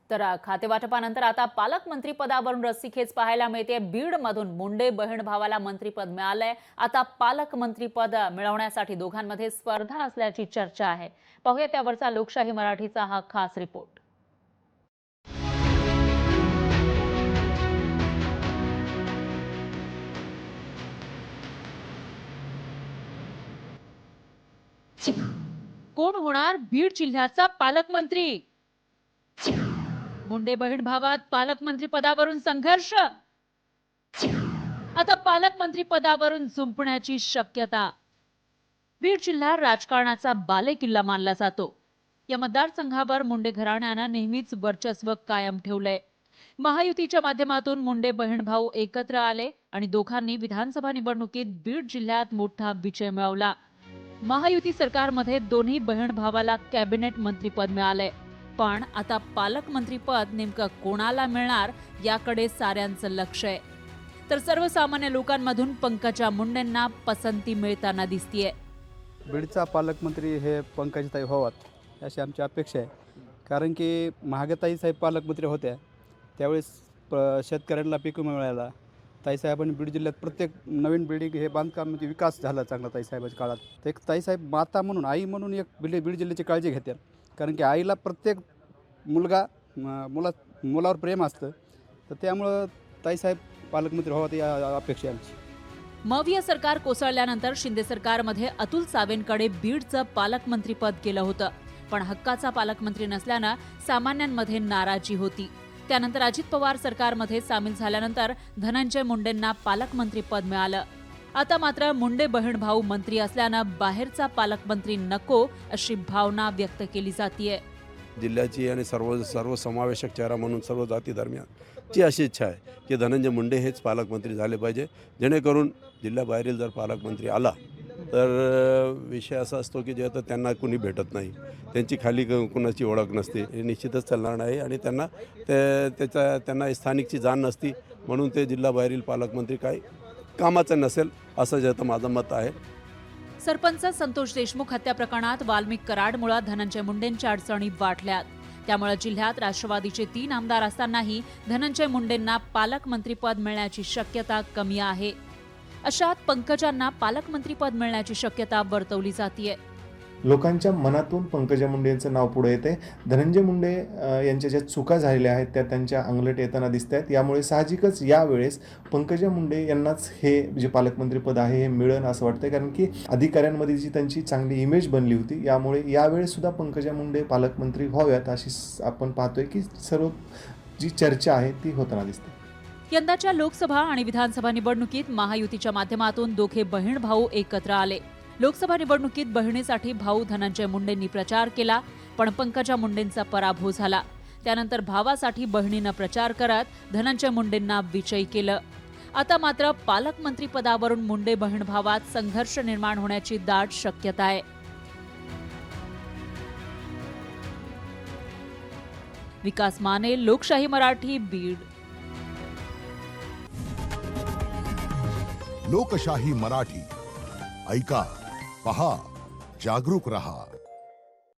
तर खातेवाटपानंतर आता पालकमंत्री पदावरून रस्सीखेच पाहायला मिळते। बीडमधून मुंडे बहीण भावाला मंत्रीपद मिळालंय। आता पालकमंत्रीपद मिळवण्यासाठी दोघांमध्ये स्पर्धा असल्याची चर्चा आहे। पाहूया त्यावरचा लोकशाही मराठीचा हा खास रिपोर्ट। कोण होणार बीड जिल्ह्याचा पालकमंत्री? मुंडे बहीण भावात पालकमंत्री पदावरून संघर्ष। आता पालकमंत्री पदावरून झुंपण्याची शक्यता। बीड जिल्हा राजकारणाचा बालेकिल्ला मानला जातो। या मतदारसंघावर मुंडे घराण्यानं नेहमीच वर्चस्व कायम ठेवलंय। महायुतीच्या माध्यमातून मुंडे बहीण भाऊ एकत्र आले आणि दोघांनी विधानसभा निवडणुकीत बीड जिल्ह्यात मोठा विजय मिळवला। महायुती सरकारमध्ये दोन्ही बहीण भावाला कॅबिनेट मंत्रीपद मिळालंय। पण आता पालकमंत्रीपद नेमकं कोणाला मिळणार याकडे साऱ्यांचं लक्ष आहे। तर सर्वसामान्य लोकांमधून पंकजा मुंडेंना पसंती मिळताना दिसतीये। बीडचा पालकमंत्री हे पंकजाताई व्हावात अशी आमची अपेक्षा आहे। कारण की महागाताई साहेब पालकमंत्री होत्या त्यावेळेस शेतकऱ्यांना पीक विमा मिळाला। ताईसाहेबांनी बीड जिल्ह्यात प्रत्येक नवीन बिल्डिंग हे बांधकाम म्हणजे विकास झाला चांगला ताईसाहेबाच्या काळात। ते एक ताईसाहेब माता म्हणून आई म्हणून एक बीड जिल्ह्याची काळजी घेतात। कारण की आईला प्रत्येक मुलावर प्रेम असतं। तर त्यामुळं ताईसाहेब पालकमंत्री व्हावात या अपेक्षा आमची। मविया सरकार कोसळल्यानंतर शिंदे सरकारमध्ये अतुल सावेंकडे बीडचं पालकमंत्रीपद केलं होतं। पण हक्काचा पालकमंत्री नसल्यानं सामान्यांमध्ये नाराजी होती। त्यानंतर अजित पवार सरकारमध्ये सामील झाल्यानंतर धनंजय मुंडेंना पालकमंत्रीपद मिळालं। आता मात्र मुंडे बहीण भाऊ मंत्री असल्यानं बाहेरचा पालकमंत्री नको अशी भावना व्यक्त केली जातीये। जिल्ह्याची आणि सर्वसमावेशक चेहरा म्हणून सर्व जाती धर्मियांची अशी इच्छा आहे की धनंजय मुंडे हेच पालकमंत्री झाले पाहिजे, जेणेकरून जिल्ह्याबाहेरील जर पालकमंत्री आला तर विषय असा असतो की जे तर त्यांना कुणी भेटत नाही, त्यांची खाली कुणाची ओळख नसते, हे निश्चितच चालणार नाही आणि त्यांना स्थानिकची जाण नसती, म्हणून ते जिल्ह्याबाहेरील पालकमंत्री काही कामाचं नसेल असं जे माझं मत आहे। सरपंच संतोष देशमुख हत्या प्रकरणात वाल्मिक कराडमुळे धनंजय मुंडेंच्या अडचणी वाढल्यात। त्यामुळे जिल्ह्यात राष्ट्रवादीचे 3 आमदार असतानाही धनंजय मुंडेंना पालकमंत्रीपद मिळण्याची शक्यता कमी आहे। अशात पंकजांना पालकमंत्रीपद मिळण्याची शक्यता वर्तवली जातीये। लोकांच्या मनातून पंकजा मुंडे यांचं नाव पुढे येते। धनंजय मुंडे यांच्या ज्या चुका झालेल्या आहेत त्या त्यांच्या अंगलट येताना दिसत आहेत। यामुळे साहजिकच यावेळेस पंकजा मुंडे यांनाच हे जे पालकमंत्रीपद आहे हे मिळेल असं वाटतंय। कारण की अधिकाऱ्यांमध्ये जी त्यांची चांगली इमेज बनली होती, यामुळे यावेळेस सुद्धा पंकजा मुंडे पालकमंत्री व्हाव्यात अशी आपण पाहतोय की सर्व जी चर्चा आहे ती होताना दिसते। यंदाच्या लोकसभा आणि विधानसभा निवडणुकीत महायुतीच्या माध्यमातून दोघे बहीण भाऊ एकत्र आले। लोकसभा निवडणुकीत बहिणीसाठी भाऊ धनंजय मुंडेंनी प्रचार केला, पण पंकजा मुंडेंचा पराभव झाला। त्यानंतर भावासाठी बहिणीनं प्रचार करत धनंजय मुंडेंना विजयी केलं। आता मात्र पालकमंत्री पदावरून मुंडे बहीण भावात संघर्ष निर्माण होण्याची दाट शक्यता आहे। विकास माने, लोकशाही मराठी, बीड। लोकशाही मराठी ऐका, पहा, जागरूक रहा।